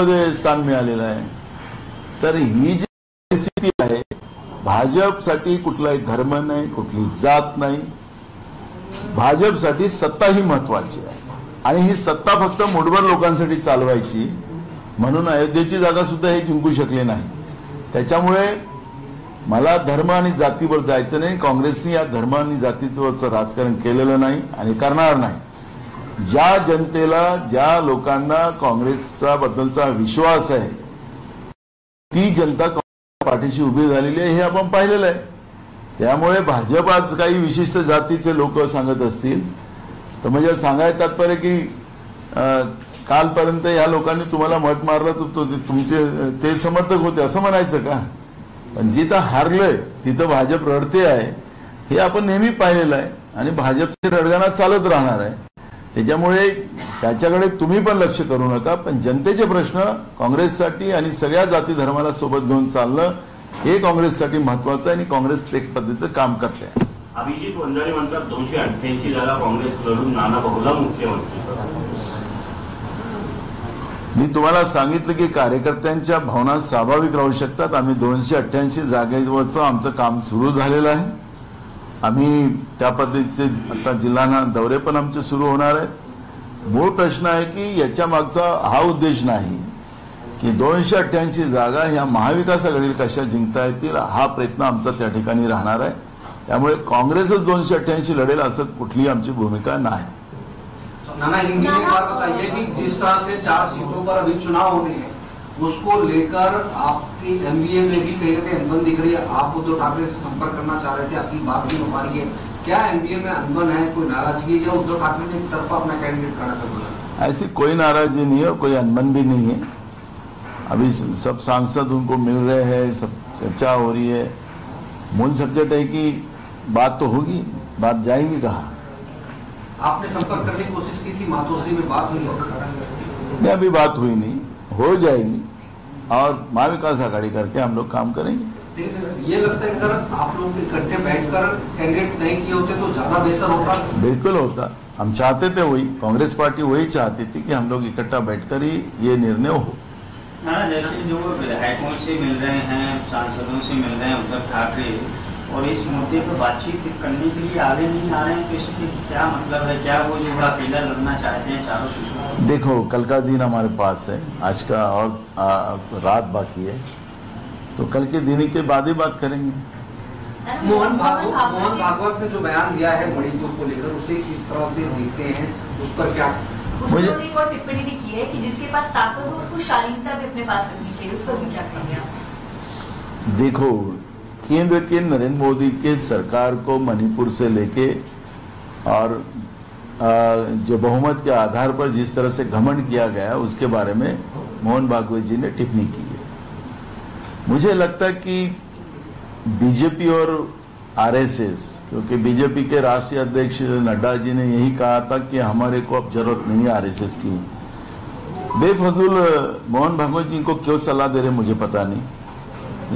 मध्ये स्थान मिळालेलं आहे। तर ही जी परिस्थिती आहे, भाजपसाठी कुठलाही धर्म नाही, कुठली जात नाही, भाजपसाठी सत्ता ही महत्वाची आहे आणि ही सत्ता फक्त मूठभर लोकांसाठी चालवायची, म्हणून अयोध्येची जागा सुद्धा हे जिंकू शकले नाही। त्याच्यामुळे मला धर्म आणि जातीवर जायचं नाही। काँग्रेसने या धर्म आणि जातीचं राजकारण केलेलं नाही आणि करणार नाही। ज्या जनतेला, ज्या लोकांना काँग्रेसचा बद्दलचा विश्वास आहे, ती जनता पाठीशी उभी झालेली आहे, हे आपण पाहिलेलं आहे। त्यामुळे भाजप आज काही विशिष्ट जातीचे लोक सांगत असतील तर म्हणजे सांगायचं तात्पर्य की कालपर्यंत या लोकांनी तुम्हाला मत मारलं तर तुमचे ते समर्थक होते असं म्हणायचं का? पण जिथं हारलंय तिथं भाजप रडते आहे, हे आपण नेहमी पाहिलेलं आहे आणि भाजपचे रडगाणं चालत राहणार आहे। त्याच्यामुळे त्याच्याकडे तुम्ही पण लक्ष करू नका, पण जनतेचे प्रश्न काँग्रेससाठी आणि सगळ्या जाती धर्माला सोबत घेऊन चालणं हे काँग्रेससाठी महत्वाचं आहे आणि काँग्रेस एक पद्धतीचं काम करते आहे। अभिजित वंजारी म्हणतात 288 जागा काँग्रेस लढून नाना बहुला मुख्यमंत्री। मी तुम्हाला सांगितलं की कार्यकर्त्यांच्या भावना स्वाभाविक राहू शकतात। आम्ही 288 जागेवरचं आमचं काम सुरू झालेलं आहे। आम्ही त्या पद्धतीचे आता जिल्हा दौरे पण आमचे सुरू होणार आहेत। मूळ प्रश्न आहे की याच्या मागचा हा उद्देश नाही की 288 जागा ह्या महाविकास आघाडीला कशा जिंकता येतील, हा प्रयत्न आमचा त्या ठिकाणी राहणार आहे। त्यामुळे काँग्रेसच 288 लढेल असं कुठली आमची भूमिका नाही। नाना, हिंदी में बात बताइए कि जिस तरह से 4 सीटों पर अभी चुनाव होने हैं, उसको लेकर आपकी एमबीए में भी कहीं ना कहीं अनबन दिख रही है। आप उद्धव ठाकरे से संपर्क करना चाह रहे थे, आपकी बात नहीं हो पा रही है, क्या एमबीए में अनबन है, कोई नाराजगी है, या उद्धव ठाकरे ने एक तरफा अपना कैंडिडेट खड़ा कर दिया? ऐसी कोई नाराजगी नहीं है और कोई अनबन भी नहीं है। अभी सब सांसद उनको मिल रहे हैं, सब चर्चा हो रही है। मूल सब्जेक्ट है कि बात तो होगी, बात जाएगी कहाँ? आपने संपर्क करने की कोशिश की थी, मातोश्री में बात हुई? नहीं, अभी बात हुई नहीं, हो जाएगी और महाविकास आघाड़ी करके हम लोग काम करेंगे। ये लगता है अगर आप लोग इकट्ठे बैठकर कैंडिडेट तय किए होते तो ज्यादा बेहतर होता। बिल्कुल होता, हम चाहते थे वही, कांग्रेस पार्टी वही चाहती थी कि हम लोग इकट्ठा बैठकर ही ये निर्णय हो। जैसे जो विधायकों से मिल रहे हैं, सांसदों से मिल रहे हैं उद्धव ठाकरे, और इस मुद्दे पर बातचीत करने के लिए आगे नहीं आ रहे हैं, तो इसकी क्या मतलब है? क्या वो जो अकेला लड़ना चाहते हैं चारों सीटों? देखो, कल का दिन हमारे पास है, आज का और रात बाकी है, तो कल के दिन के बाद ही बात करेंगे। मोहन भागवत ने जो बयान दिया है मणिपुर को लेकर, उसे किस तरह से देखते हैं, उस पर क्या? उसने एक और टिप्पणी भी की है कि जिसके पास ताकत हो उसको शालीनता भी अपने पास रखनी चाहिए, उस पर भी क्या कहेंगे आप? देखो, केंद्र के नरेंद्र मोदी के सरकार को मणिपुर से लेके और जो बहुमत के आधार पर जिस तरह से घमंड किया गया उसके बारे में मोहन भागवत जी ने टिप्पणी की है। मुझे लगता है कि बीजेपी और आरएसएस, क्योंकि बीजेपी के राष्ट्रीय अध्यक्ष नड्डा जी ने यही कहा था कि हमारे को अब जरूरत नहीं है आरएसएस की, बेफजूल मोहन भागवत जी को क्यों सलाह दे रहे मुझे पता नहीं,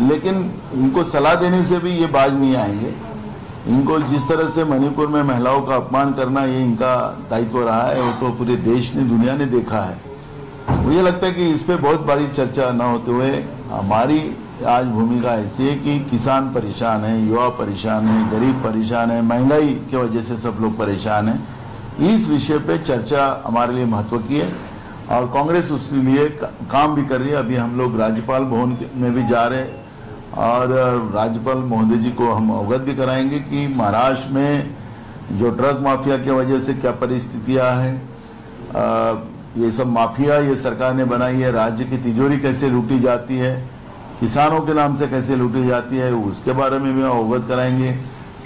लेकिन इनको सलाह देने से भी ये बाज नहीं आएंगे। इनको जिस तरह से मणिपुर में महिलाओं का अपमान करना ये इनका दायित्व रहा है, वो तो पूरे देश ने, दुनिया ने देखा है। मुझे लगता है कि इस पे बहुत बड़ी चर्चा न होते हुए हमारी आज भूमिका ऐसी है कि किसान परेशान है, युवा परेशान है, गरीब परेशान है, महंगाई की वजह से सब लोग परेशान हैं। इस विषय पे चर्चा हमारे लिए महत्व की है और कांग्रेस उसके लिए काम भी कर रही है। अभी हम लोग राज्यपाल भवन में भी जा रहे हैं और राज्यपाल महोदय जी को हम अवगत भी कराएंगे कि महाराष्ट्र में जो ड्रग माफिया की वजह से क्या परिस्थितियां हैं, ये सब माफिया ये सरकार ने बनाई है, राज्य की तिजोरी कैसे लूटी जाती है, किसानों के नाम से कैसे लूटी जाती है, उसके बारे में भी अवगत कराएंगे।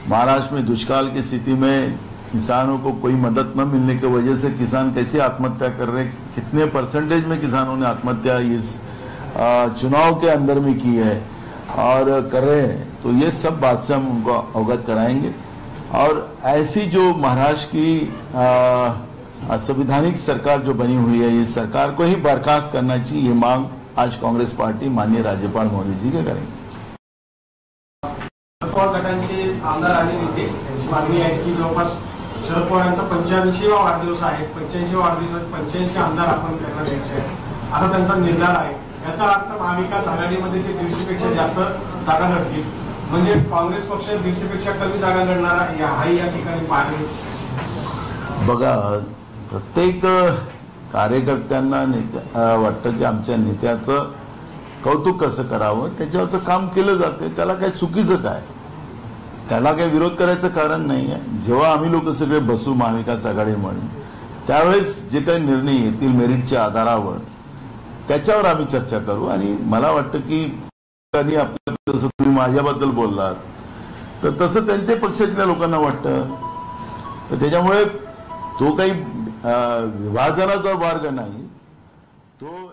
महाराष्ट्र में दुष्काल की स्थिति में किसानों को कोई मदद न मिलने की वजह से किसान कैसे आत्महत्या कर रहे, कितने परसेंटेज में किसानों ने आत्महत्या इस चुनाव के अंदर में की है और कर रहे हैं, तो ये सब बात से हम उनको अवगत कराएंगे। और ऐसी जो महाराष्ट्र की संवैधानिक सरकार जो बनी हुई है, इस सरकार को ही बर्खास्त करना चाहिए, ये मांग आज कांग्रेस पार्टी माननीय राज्यपाल महोदय जी के करेंगे। गटांचे आमदार आलेले होते, त्यांची मागणी आहे की जवळपास शरद पवारांचा 85वा वाढदिवस आहे, 85 वाढदिवसात 85 आमदार आपण त्यांना द्यायचे आहेत, असा त्यांचा निर्धार आहे. याचा अर्थ महाविकास आघाडीमध्ये ते 150पेक्षा जास्त जागा लढतील, म्हणजे काँग्रेस पक्ष 150पेक्षा कमी जागा लढणारा हाही या ठिकाणी पाहणे. बघा, प्रत्येक कार्यकर्त्यांना वाटतं की आमच्या नेत्याचं कौतुक कसं करावं, त्याच्यावरचं काम केलं जाते. त्याला काय चुकीचं काय, त्याला काही विरोध करायचं कारण नाही आहे. जेव्हा आम्ही लोक सगळे बसू महाविकास आघाडी म्हणून, त्यावेळेस जे काही निर्णय येतील मेरिटच्या आधारावर, त्याच्यावर आम्ही चर्चा करू. आणि मला वाटतं की आपल्या, जसं तुम्ही माझ्याबद्दल बोललात, तर तसं त्यांच्या पक्षातल्या लोकांना वाटतं. तर त्याच्यामुळे तो काही विभाजनाचा मार्ग नाही, तो